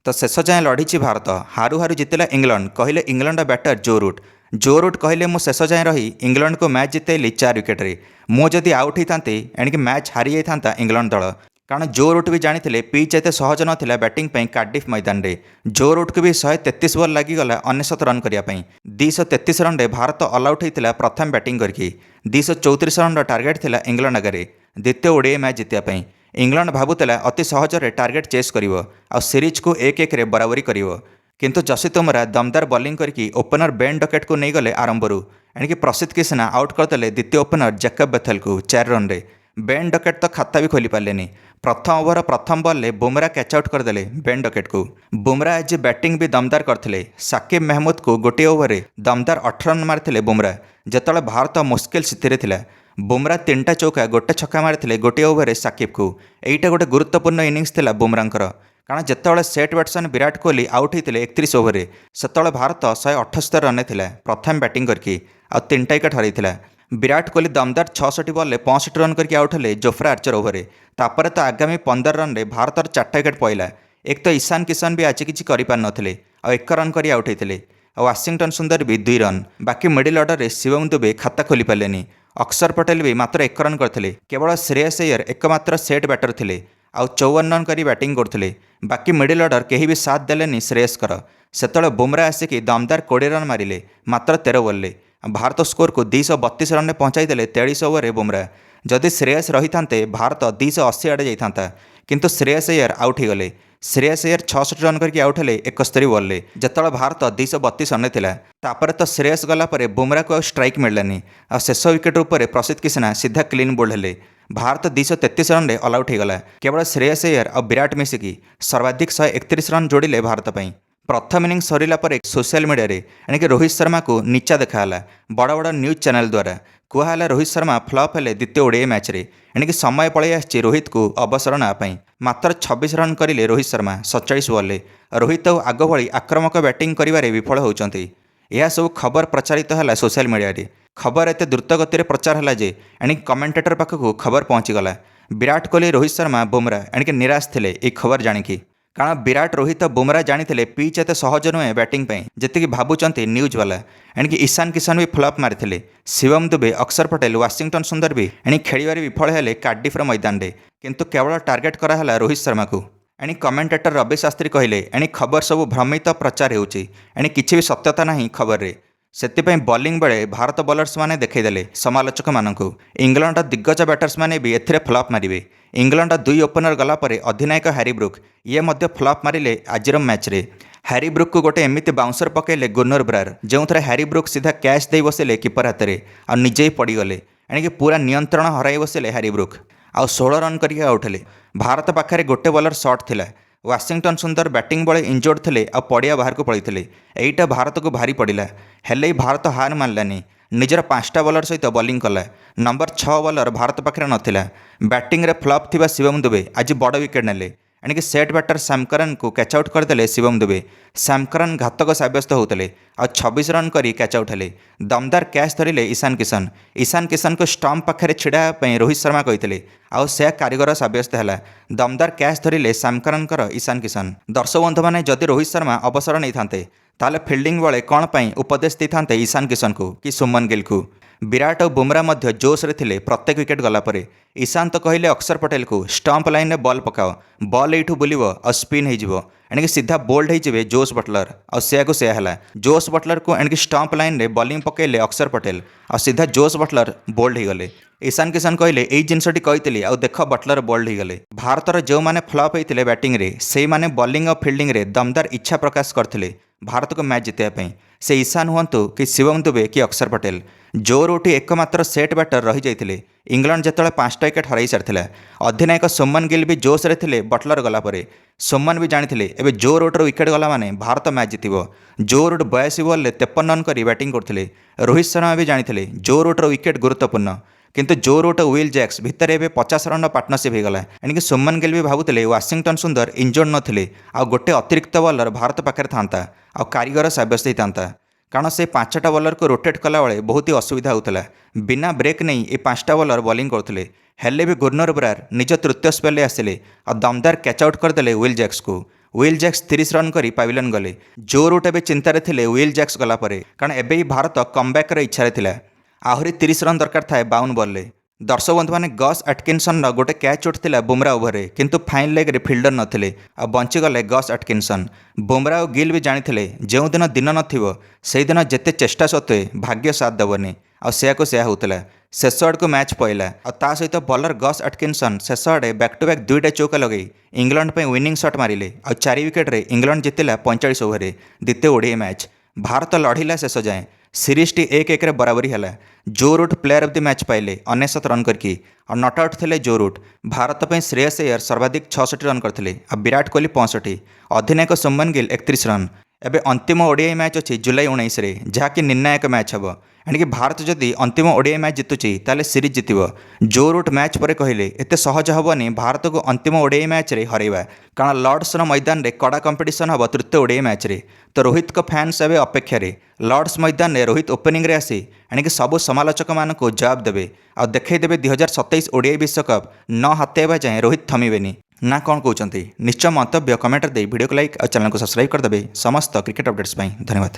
तो शेष जाए लढ़ी भारत हारू हारू जितला इंग्लैंड कहले इंग्लैंड बैटर जो रूट कहले मु शेष जाए रही इंग्लैंड को मैच जितेली 4 विकेट्रे मुझे आउट होता एणिक मैच हारी जाता इंग्लैंड दल कारण जो रूट भी जानी पिच एत सहज नाला बैटिंग कार्डिफ मैदान में जो रूट को भी 133 बल लगिगला 99 रन करने 233 रन भारत ऑल आउट होता प्रथम बैटिंग करके 234 रन टार्गेट थिला इंग्लैंड आगे द्वितीय ओडीआई मैच जितने इंग्लैंड भावुला अति सहजरे टार्गेट चेस कर सीरीज को 1-1 बराबरी कर किंतु जसित बुमरा दमदार बॉलिंग करके ओपनर बेन डकेट को नहीं गले आरंभरू एणिक प्रसिद्ध किसना आउट करदे द्वितीय ओपनर जैकब बेथेल को 4 रन बेन डकेट तो खाता भी खोली पारे प्रथम ओवर प्रथम बॉल में बुमरा कैच आउट करदे बेन डकेट को बुमरा आज बैटिंग भी दमदार करते साकिब महमूद को गोटे ओवर में दमदार 18 रन मारी बुमरा जिते भारत मुस्किल स्थिति था बुमरा 3टा चौका गोटे छक्का मारी गोटे ओवर साकिब को यहीटा गोटे गुरुत्वपूर्ण इनिंग्स थिला बुमरांकर कारण जितेबाला set batsman Virat Kohli out होते 31 ओवर से भारत 178 रन था प्रथम बैटिंग करके आ 3टा विकेट हरई विराट कोहली दमदार 66 बॉल 65 रन करके आउट हेले जोफ्रा आर्चर ओवर तापर तो आगामी 15 रन भारत 4टा विकेट पड़ा एक तो ईशान किशन भी आज किसी करें 1 रन कर आउट होते वाशिंगटन सुंदर भी 2 रन बाकी मिडिल ऑर्डर में शिवम दुबे खाता खोली पारे अक्षर पटेल भी मात्र 1 रन करते केवल श्रेयस अय्यर एकमात्र सेट बैटर थे आउ 54 रन कर बैटिंग करते बाकी मिडिल ऑर्डर कहीं भी साथ देलेनी श्रेयस्कर से बुमरा आसिक दमदार 20 रन मारे मात्र 13 बॉल भारत स्कोर को 232 रन पहुंचाई 23 ओवर बुमरा जदि श्रेयस रही था भारत 280 आड़े जाता किंतु श्रेयस अय्यर आउट होगले श्रेयस अय्यर 66 रन करके आउट हेले 71 बॉल जिते भारत 232 रन तापर तो श्रेयस गलापर बुमरा को स्ट्राइक मिललानी आ शेष विकेट उपर प्रसिद्ध किसना सीधा क्लीन बोल्ड हेले भारत 233 रन ऑल आउट होगला केवल श्रेयस अय्यर और विराट मिसिकी सर्वाधिक 131 रन जोड़िले भारत पर प्रथम इनिंग सरला सोशल मीडिया एणिक रोहित शर्मा को नीचा देखाला बड़ बड़ न्यूज चैनल द्वारा कहला रोहित शर्मा फ्लॉप हेले द्वितीय ओडीआई मैच रे एणिक समय पलि आछि रोहित को अवसर नापाई मात्र 26 रन करिले रोहित शर्मा 47 बॉल रोहित आग भली आक्रमक बैटिंग करिबारे विफल होउचंती यह सब खबर प्रचारित है सोशल मीडिया रे खबर एत द्रुत गति प्रचार है जे एणिक कमेंटेटर पाखक खबर पहुँचीगला विराट कोहली रोहित शर्मा बुमरा एणिक निराश थे ये खबर जाणिकी कारण विराट रोहित बुमरा जानी पिच एत सहज नुहे बैटिंग जी भावुंट न्यूज वाला एणिक ईशान किशन भी फ्लॉप मारी शिवम दुबे अक्षर पटेल वाशिंगटन सुंदर भी एणिक खेल विफल हेले कार्डिफ्र मैदान में किंतु केवल टार्गेट कराला रोहित शर्मा को एणिक कमेंटेटर रवि शास्त्री कहले एणिक खबर सब भ्रमित प्रचार होउची एणिक किछि भी सत्यता नाही खबर रे से बॉलिंग बेले भारत बॉलर्स माने देखईदेले समालोचक मानक इंग्लैंड दिग्गज बैटर्स माने भी एथिरे फ्लॉप मारिबे इंग्लैंड 2 ओपनर गलापर अधिनायक हैरी ब्रुक ये मध्य फ्लॉप मारिले आजिर मैच रे हैरी ब्रुक को गोटे एमिति बाउंसर पकेले गुन्नर ब्रार जो थे हैरी ब्रुक सीधा कैच दे बसिले कीपर हाथ में आ निजे ही पड़गले एणिक पूरा नियंत्रण हराई बसिले हैरी ब्रुक आ 16 रन करके आउट हेले भारत पाखे गोटे बॉलर शॉट थिला वाशिंगटन सुंदर बैटिंग बड़े इंजोर्ड थे आ पड़िया बाहर को पड़ते यहीटा भारत को भारी पड़ा हेले भारत हार मानलानी निजर 5टा बॉलर सहित बॉलिंग कला नंबर 6 बॉलर भारत पाखे नाला बैटिंग रे फ्लॉप थिबा शिवम दुबे आज बड़ विकेट नेले एणिक सेट बैटर सैमकरन को कैच आउट करदे शिवम दुबे सैमकरन घातक सब्यस्त होते आ 26 रन कर कैच आउट हेले दमदार कैच धरिले ईशान किशन को स्टंप पाखे छिड़ा रोहित शर्मा कहते आउ से कारीगर सब्यस्त है दमदार कैच धरिले सैमकरन ईशान किशन दर्शक बंधु मैंने जदि रोहित शर्मा अवसर नहीं था ताले फील्डिंग बेले कौन पर उपदेश दी था ईशान किशन को कि सुमन गिल को विराट और बुमरा मध्य जोश रे थिले प्रत्येक विकेट गलापर ईशान तो कहले अक्षर पटेल को स्टंप लाइन में बॉल पकाओ बॉल यू बुलव और स्पिन हो एणिक सीधा बोल्ड होइजिबे जोश बटलर और से है जोश बटलर को एणिक स्टंप लाइन में बॉलिंग पकेले अक्षर पटेल और सीधा जोश बटलर बोल्ड होगले ईशान किशन कहले यही जिनसटी कही आ देख बटलर बोल्ड होगले भारतर जो मैंने फ्लॉप होते बैटिंग रे से माने बॉलिंग और फील्डिंग रे दमदार इच्छा प्रकाश करते भारत को मैच जितने से ईशान हुंतु कि शिवम दुबे कि अक्षर पटेल जो रूटी एकमात्र सेट बैटर रही जाते इंग्लैंड जिते 5टा विकेट हराई सारी अधिनायक सुमन गिल भी जोश रे थिले बटलर गलापर सुमन भी जानी एवं जो रूट्र विकेट गला माने भारत मैच जितब जो रूट 82 बॉल 53 रन कर बैटिंग करते रोहित शर्मा भी जानी जो रूट्र विकेट गुरुत्वपूर्ण किंतु जो रूट विल जैक्स भितर एवं 50 रन पार्टनरशिप होगला एणिक सुमन गिल भी भावुले वाशिंगटन सुंदर इंजोर्ड नथिले आ गोटे अतिरिक्त बॉलर भारत पाखे था आ कारीगर सब्यस्त होता कारण से 5टा बॉलर को रोटेट कला बेले बहुत ही असुविधा होता बिना ब्रेक नहीं ये 5टा बॉलर बॉलिंग करते हेले भी गुर्नर ब्रार निज तृतीय स्पेल आसिले और दमदार कैच आउट करदे विल जैक्स को ୱିଲ୍ ଜ୍ୟାକ୍ସ 30 ରନ୍ କରି ପାଭିଲିୟନ୍ ଗଲେ। ଜୋ ରୁଟ୍ ଏବେ ଚିନ୍ତାରେ ଥିଲେ ୱିଲ୍ ଜ୍ୟାକ୍ସ ଗଲା ପରେ, କାରଣ ଏବେ ହିଁ ଭାରତ କମ୍ବ୍ୟାକ୍ର ଇଚ୍ଛାରେ ଥିଲା। ଆହୁରି 30 ରନ୍ ଦରକାର ଥାଏ 52 ବଲ୍ରେ। ଦର୍ଶକ ବନ୍ଧୁମାନେ ଗସ୍ ଆଟକିନ୍ସନ୍ର ଗୋଟେ କ୍ୟାଚ୍ ଉଠିଥିଲା ବୁମ୍ରା ଓଭରରେ, କିନ୍ତୁ ଫାଇନ୍ ଲେଗ୍ରେ ଫିଲ୍ଡର ନଥିଲେ ଆଉ ବଞ୍ଚିଗଲେ ଗସ୍ ଆଟକିନ୍ସନ୍। ବୁମ୍ରା ଓ ଗିଲ୍ ବି ଜାଣିଥିଲେ ଯେଉଁଦିନ ଦିନ ନଥିବ ସେହିଦିନ ଯେତେ ଚେଷ୍ଟା ସତ୍ତ୍ୱେ ଭାଗ୍ୟ ସାଥ ଦେବନି, ଆଉ ସେୟାକୁ ସେୟା ହେଉଥିଲା। ଶେଷ ଆଡ଼କୁ ମ୍ୟାଚ୍ ପଇଲା ଆଉ ତା ସହିତ ବଲର ଗସ୍ ଆଟକିନ୍ସନ୍ ଶେଷ ଆଡ଼େ ବ୍ୟାକ୍ ଟୁ ବ୍ୟାକ୍ 2ଟା ଚୌକା ଲଗାଇ ଇଂଲଣ୍ଡ ପାଇଁ ୱିନିଂ ସଟ୍ ମାରିଲେ ଆଉ 4 ୱିକେଟ୍ରେ ଇଂଲଣ୍ଡ ଜିତିଲା 45 ଓଭରରେ ଦ୍ୱିତୀୟ ଓଡ଼ିଆଇ ମ୍ୟାଚ୍। ଭାରତ ଲଢ଼ିଲା ଶେଷ ଯାଏଁ। ସିରିଜ୍ଟି 1-1ରେ ବରାବରି ହେଲା। Joe Root player of the match ପାଇଲେ 99 ରନ୍ କରିକି ଆଉ ନଟ୍ ଆଉଟ୍ ଥିଲେ ଜୋ ରୁଟ୍। ଭାରତ ପାଇଁ ଶ୍ରେୟସ ଅୟ୍ୟର ସର୍ବାଧିକ 66 ରନ୍ କରିଥିଲେ ଆଉ ବିରାଟ କୋହଲି 65, ଅଧିନାୟକ ଶୁଭମନ ଗିଲ୍ 31 ରନ୍। ଏବେ ଅନ୍ତିମ ଓଡ଼ିଆଇ ମ୍ୟାଚ୍ ଅଛି ଜୁଲାଇ 19ରେ, ଯାହାକି ନିର୍ଣ୍ଣାୟକ ମ୍ୟାଚ୍ ହେବ। ଏଣିକି ଭାରତ ଯଦି ଅନ୍ତିମ ଓଡ଼ିଆଇ ମ୍ୟାଚ୍ ଜିତୁଛି ତାହେଲେ ସିରିଜ୍ ଜିତିବ। ଜୋ ରୁଟ୍ ମ୍ୟାଚ୍ ପରେ କହିଲେ ଏତେ ସହଜ ହେବନି ଭାରତକୁ ଅନ୍ତିମ ଓଡ଼ିଆଇ ମ୍ୟାଚ୍ରେ ହରାଇବା, କାରଣ ଲର୍ଡସର ମଇଦାନରେ କଡ଼ା କମ୍ପିଟିସନ୍ ହେବ ତୃତୀୟ ଓଡ଼ିଆଇ ମ୍ୟାଚ୍ରେ। ତ ରୋହିତଙ୍କ ଫ୍ୟାନ୍ସ ଏବେ ଅପେକ୍ଷାରେ। ଲର୍ଡସ ମଇଦାନରେ ରୋହିତ ଓପନିଂରେ ଆସି ଏଣିକି ସବୁ ସମାଲୋଚକମାନଙ୍କୁ ଜବାବ ଦେବେ ଆଉ ଦେଖାଇଦେବେ 2027 ଓଡ଼ିଆଇ ବିଶ୍ୱକପ୍ ନ ହାତେଇବା ଯାଏଁ ରୋହିତ ଥମିବେନି। ନା କ'ଣ କହୁଛନ୍ତି? ନିଶ୍ଚୟ ମନ୍ତବ୍ୟ କମେଣ୍ଟରେ ଦେଇ ଭିଡ଼ିଓକୁ ଲାଇକ୍ ଆଉ ଚ୍ୟାନେଲକୁ ସବସ୍କ୍ରାଇବ୍ କରିଦେବେ। ସମସ୍ତ କ୍ରିକେଟ୍ ଅପଡେଟ୍ସ ପାଇଁ ଧନ୍ୟବାଦ।